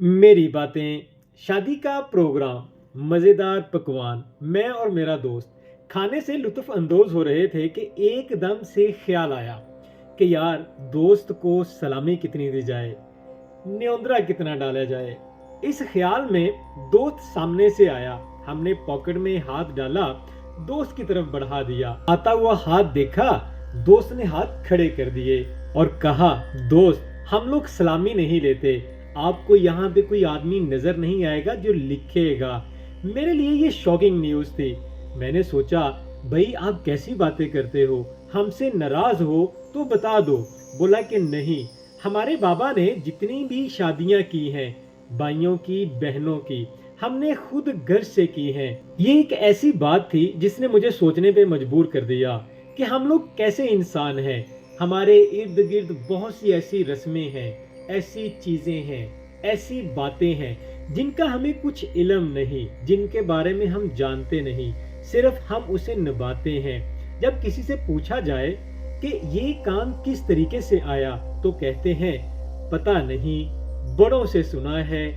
मेरी बातें। शादी का प्रोग्राम, मज़ेदार पकवान। मैं और मेरा दोस्त खाने से लुत्फ़ अंदोज़ हो रहे थे कि एकदम से ख़्याल आया कि यार, दोस्त को सलामी कितनी दी जाए, न्योंदरा कितना डाला जाए। इस ख़्याल में दोस्त सामने से आया। हमने पॉकेट में हाथ डाला, दोस्त की तरफ बढ़ा दिया। आता हुआ हाथ देखा, दोस्त ने हाथ खड़े कर दिए और कहा, दोस्त, हम लोग सलामी नहीं लेते। आपको यहाँ पे कोई आदमी नजर नहीं आएगा जो लिखेगा। मेरे लिए ये शॉकिंग न्यूज़ थी। मैंने सोचा, भाई आप कैसी बातें करते हो, हमसे नाराज हो तो बता दो। बोला कि नहीं, हमारे बाबा ने जितनी भी शादियां की हैं, भाइयों की, बहनों की, हमने खुद घर से की हैं। ये एक ऐसी बात थी जिसने मुझे सोचने पे मजबूर कर दिया कि हम लोग कैसे इंसान हैं। हमारे इर्द गिर्द बहुत सी ऐसी रस्में हैं, ऐसी चीजें हैं, ऐसी बातें हैं जिनका हमें कुछ इल्म नहीं, जिनके बारे में हम जानते नहीं, सिर्फ हम उसे निभाते हैं। जब किसी से पूछा जाए कि ये काम किस तरीके से आया, तो कहते हैं पता नहीं, बड़ों से सुना है,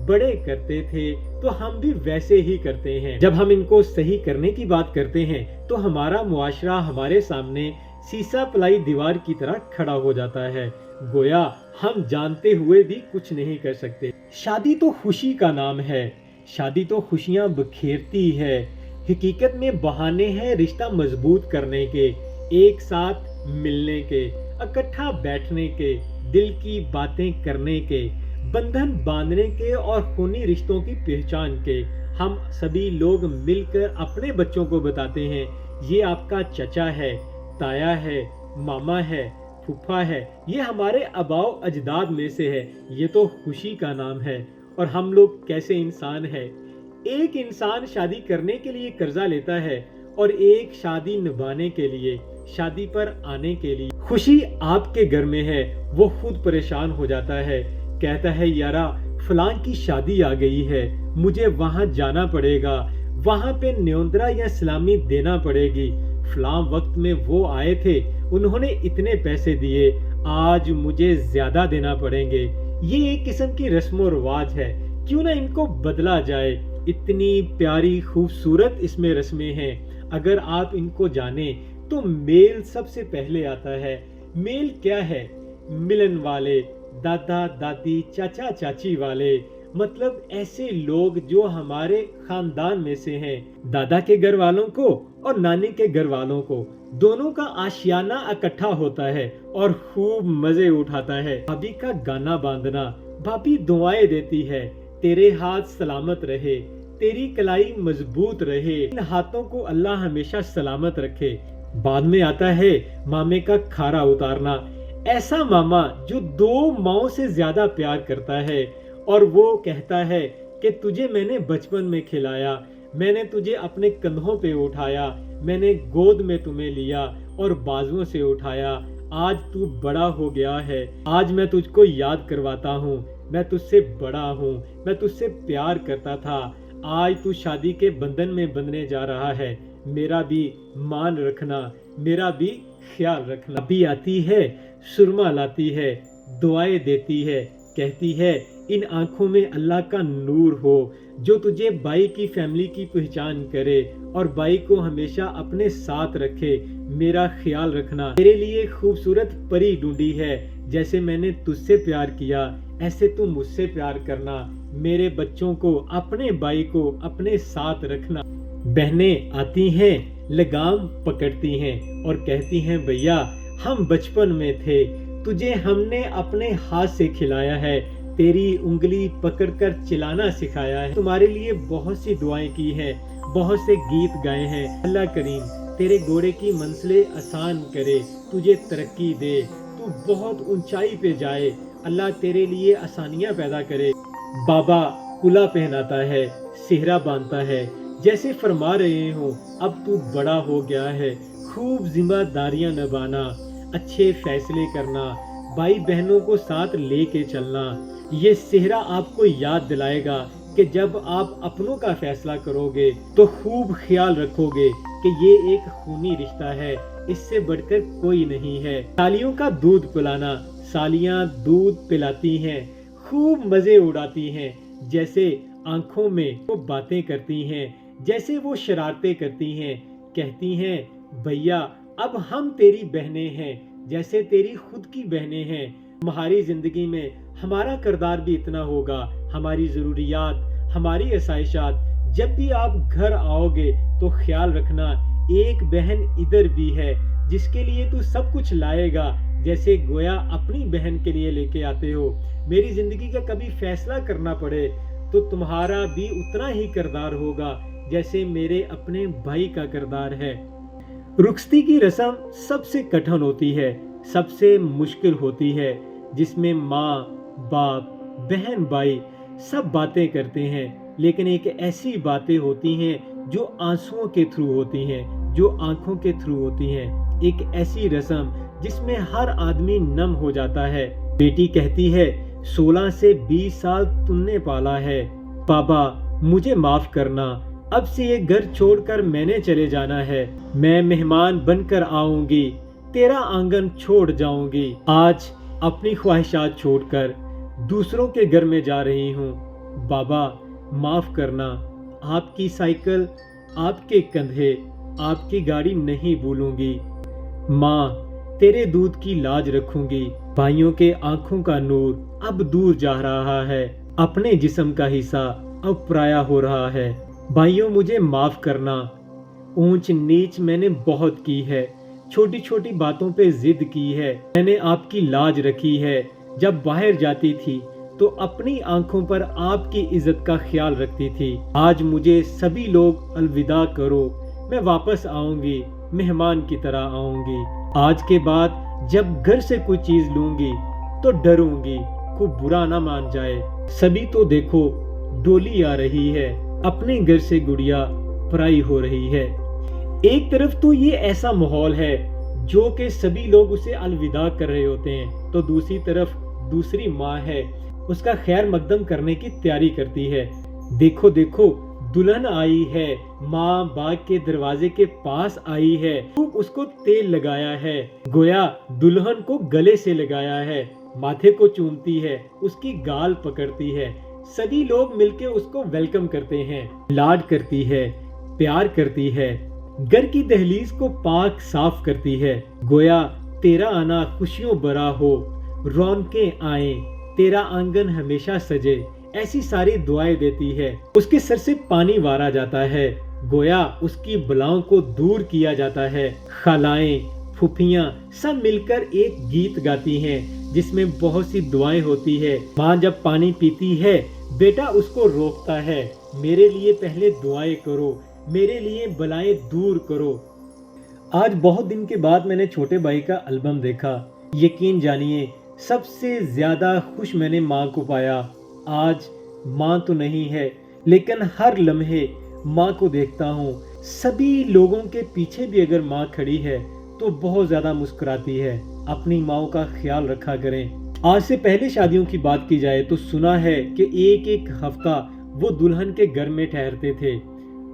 बड़े करते थे तो हम भी वैसे ही करते हैं। जब हम इनको सही करने की बात करते हैं तो हमारा मुआशरा हमारे सामने सीसा पलाई दीवार की तरह खड़ा हो जाता है, गोया हम जानते हुए भी कुछ नहीं कर सकते। शादी तो खुशी का नाम है, शादी तो खुशियां बखेरती है। हकीकत में बहाने हैं रिश्ता मजबूत करने के, एक साथ मिलने के, इकट्ठा बैठने के, दिल की बातें करने के, बंधन बांधने के और खूनी रिश्तों की पहचान के। हम सभी लोग मिलकर अपने बच्चों को बताते हैं, ये आपका चचा है, ताया है, मामा है, फूफा है, ये हमारे आबाओ अजदाद में से है। ये तो खुशी का नाम है। और हम लोग कैसे इंसान हैं। एक इंसान शादी करने के लिए कर्जा लेता है और एक शादी निभाने के लिए, शादी पर आने के लिए। खुशी आपके घर में है, वो खुद परेशान हो जाता है, कहता है यारा, फलां की शादी आ गई है, मुझे वहां जाना पड़ेगा, वहां पे न्योंदरा या सलामी देना पड़ेगी। फलां वक्त में वो आए थे, उन्होंने इतने पैसे दिए, आज मुझे ज्यादा देना पड़ेंगे। ये एक किस्म की रस्म रिवाज है, क्यों ना इनको बदला जाए। इतनी प्यारी खूबसूरत इसमें रस्में हैं, अगर आप इनको जाने तो मेल सबसे पहले आता है। मेल क्या है? मिलन वाले, दादा दादी, चाचा चाची वाले, मतलब ऐसे लोग जो हमारे खानदान में से हैं। दादा के घर वालों को और नानी के घर वालों को, दोनों का आशियाना इकट्ठा होता है और खूब मजे उठाता है। भाभी का गाना बांधना, भाभी दुआएं देती है, तेरे हाथ सलामत रहे, तेरी कलाई मजबूत रहे, इन हाथों को अल्लाह हमेशा सलामत रखे। बाद में आता है मामे का खारा उतारना, ऐसा मामा जो दो माओं से ज्यादा प्यार करता है और वो कहता है कि तुझे मैंने बचपन में खिलाया, मैंने तुझे अपने कंधों पे उठाया, मैंने गोद में तुम्हें लिया और बाजुओं से उठाया। आज तू बड़ा हो गया है, आज मैं तुझको याद करवाता हूँ, मैं तुझसे बड़ा हूँ, मैं तुझसे प्यार करता था। आज तू शादी के बंधन में बंधने जा रहा है, मेरा भी मान रखना, मेरा भी ख्याल रखना। अभी आती है, सुरमा लाती है, दुआएं देती है, कहती है इन आंखों में अल्लाह का नूर हो, जो तुझे बाई की फैमिली की पहचान करे और बाई को हमेशा अपने साथ रखे, मेरा ख्याल रखना। तेरे लिए खूबसूरत परी ढूंढी है, जैसे मैंने तुझसे प्यार किया ऐसे तू मुझसे प्यार करना, मेरे बच्चों को, अपने बाई को अपने साथ रखना। बहनें आती हैं, लगाम पकड़ती हैं और कहती हैं भैया, हम बचपन में थे, तुझे हमने अपने हाथ से खिलाया है, तेरी उंगली पकड़कर चिल्लाना सिखाया है, तुम्हारे लिए बहुत सी दुआएं की हैं, बहुत से गीत गाए हैं। अल्लाह करीम तेरे घोड़े की मंजिलें आसान करे, तुझे तरक्की दे, तू बहुत ऊंचाई पे जाए, अल्लाह तेरे लिए आसानियां पैदा करे। बाबा कुला पहनाता है, सेहरा बांधता है, जैसे फरमा रहे हो अब तू बड़ा हो गया है, खूब जिम्मेदारियां निभाना, अच्छे फैसले करना, भाई बहनों को साथ लेके चलना। ये सेहरा आपको याद दिलाएगा कि जब आप अपनों का फैसला करोगे तो खूब ख्याल रखोगे कि ये एक खूनी रिश्ता है, इससे बढ़कर कोई नहीं है। सालियों का दूध पिलाना, सालियां दूध पिलाती हैं, खूब मजे उड़ाती हैं, जैसे आंखों में वो बातें करती हैं, जैसे वो शरारतें करती हैं। कहती हैं, भैया अब हम तेरी बहनें हैं, जैसे तेरी खुद की बहनें हैं। तुम्हारी जिंदगी में हमारा किरदार भी इतना होगा, हमारी ज़रूरियात, हमारी आसाइशात। जब भी आप घर आओगे तो ख्याल रखना, एक बहन इधर भी है जिसके लिए तू सब कुछ लाएगा, जैसे गोया अपनी बहन के लिए लेके आते हो। मेरी जिंदगी का कभी फैसला करना पड़े तो तुम्हारा भी उतना ही किरदार होगा जैसे मेरे अपने भाई का किरदार है। रुखसती की रस्म सबसे कठिन होती है, सबसे मुश्किल होती है, जिसमें माँ बाप बहन भाई सब बातें करते हैं, लेकिन एक ऐसी बातें होती हैं जो आंसुओं के थ्रू होती हैं, जो आंखों के थ्रू होती हैं। एक ऐसी रस्म जिसमें हर आदमी नम हो जाता है। बेटी कहती है, 16 से 20 साल तुमने पाला है, बाबा मुझे माफ करना, अब से ये घर छोड़कर मैंने चले जाना है। मैं मेहमान बनकर आऊंगी, तेरा आंगन छोड़ जाऊंगी। आज अपनी ख्वाहिशात छोड़कर दूसरों के घर में जा रही हूँ। बाबा माफ करना, आपकी साइकिल, आपके कंधे, आपकी गाड़ी नहीं भूलूंगी। माँ तेरे दूध की लाज रखूंगी। भाइयों के आंखों का नूर अब दूर जा रहा है, अपने जिस्म का हिस्सा अब पराया हो रहा है। भाइयों मुझे माफ करना, ऊंच नीच मैंने बहुत की है, छोटी छोटी बातों पे जिद की है। मैंने आपकी लाज रखी है, जब बाहर जाती थी तो अपनी आंखों पर आपकी इज्जत का ख्याल रखती थी। आज मुझे सभी लोग अलविदा करो, मैं वापस आऊंगी, मेहमान की तरह आऊंगी। आज के बाद जब घर से कोई चीज लूंगी तो डरूंगी, खूब बुरा ना मान जाए। सभी तो देखो डोली आ रही है, अपने घर से गुड़िया पराई हो रही है। एक तरफ तो ये ऐसा माहौल है जो कि सभी लोग उसे अलविदा कर रहे होते हैं, तो दूसरी तरफ दूसरी माँ है, उसका खैर मकदम करने की तैयारी करती है। देखो देखो दुल्हन आई है, माँ बाग के दरवाजे के पास आई है, खूब उसको तेल लगाया है, गोया दुल्हन को गले से लगाया है, माथे को चूमती है, उसकी गाल पकड़ती है। सभी लोग मिलके उसको वेलकम करते हैं, लाड करती है, प्यार करती है, घर की दहलीज को पाक साफ करती है। गोया तेरा आना खुशियों भरा हो, रौनकें आए, तेरा आंगन हमेशा सजे, ऐसी सारी दुआएं देती है। उसके सर से पानी वारा जाता है, गोया उसकी बलाओं को दूर किया जाता है। खालाएं फूफियां सब मिलकर एक गीत गाती हैं जिसमें बहुत सी दुआएं होती है। माँ जब पानी पीती है, बेटा उसको रोकता है, मेरे लिए पहले दुआएं करो, मेरे लिए बलाएं दूर करो। आज बहुत दिन के बाद मैंने छोटे भाई का एल्बम देखा। यकीन जानिए सबसे ज्यादा खुश मैंने माँ को पाया। आज माँ तो नहीं है, लेकिन हर लम्हे माँ को देखता हूँ। सभी लोगों के पीछे भी अगर माँ खड़ी है तो बहुत ज्यादा मुस्कुराती है। अपनी माँ का ख्याल रखा करें। आज से पहले शादियों की बात की जाए तो सुना है कि एक एक हफ्ता वो दुल्हन के घर में ठहरते थे,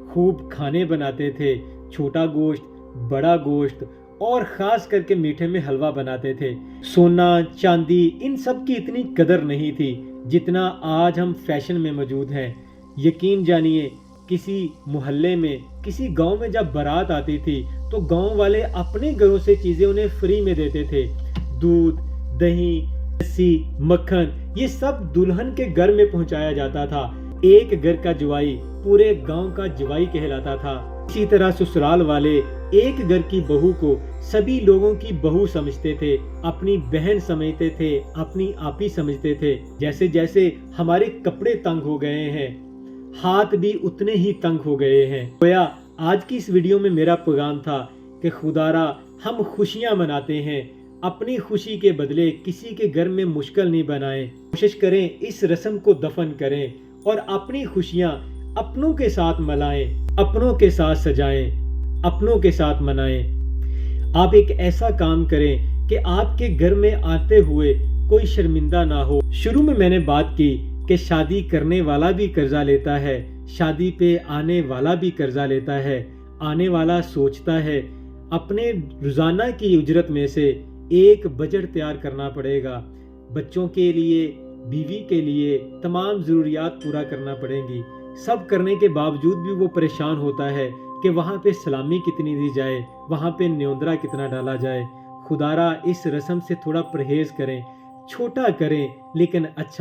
खूब खाने बनाते थे, छोटा गोश्त, बड़ा गोश्त और खास करके मीठे में हलवा बनाते थे। सोना चांदी इन सब की इतनी कदर नहीं थी जितना आज हम फैशन में मौजूद हैं। यकीन जानिए किसी मोहल्ले में, किसी गांव में जब बारात आती थी तो गांव वाले अपने घरों से चीजें उन्हें फ्री में देते थे। दूध, दही, लस्सी, मक्खन ये सब दुल्हन के घर में पहुंचाया जाता था। एक घर का जवाई पूरे गांव का जवाई कहलाता था। इसी तरह ससुराल वाले एक घर की बहू को सभी लोगों की बहू समझते थे, अपनी बहन समझते थे, अपनी आपी समझते थे। जैसे जैसे हमारे कपड़े तंग हो गए हैं, हाथ भी उतने ही तंग हो गए हैं। गोया आज की इस वीडियो में मेरा पैगाम था कि खुदारा हम खुशियां मनाते हैं, अपनी खुशी के बदले किसी के घर में मुश्किल नहीं बनाएं। कोशिश करें इस रस्म को दफन करें और अपनी खुशियां अपनों के साथ मनाएं, अपनों के साथ सजाएं, अपनों के साथ मनाएं। आप एक ऐसा काम करें कि आपके घर में आते हुए कोई शर्मिंदा ना हो। शुरू में मैंने बात की कि शादी करने वाला भी कर्जा लेता है, शादी पे आने वाला भी कर्जा लेता है। आने वाला सोचता है अपने रोजाना की उजरत में से एक बजट तैयार करना पड़ेगा, बच्चों के लिए, بیوی کے لیے تمام ضروریات پورا کرنا پڑیں گی. سب کرنے کے باوجود بھی وہ پریشان ہوتا ہے کہ وہاں پہ سلامی کتنی دی جائے, وہاں پہ نیوندرا کتنا ڈالا جائے. خدا را اس رسم سے تھوڑا پرہیز کریں, چھوٹا کریں لیکن اچھا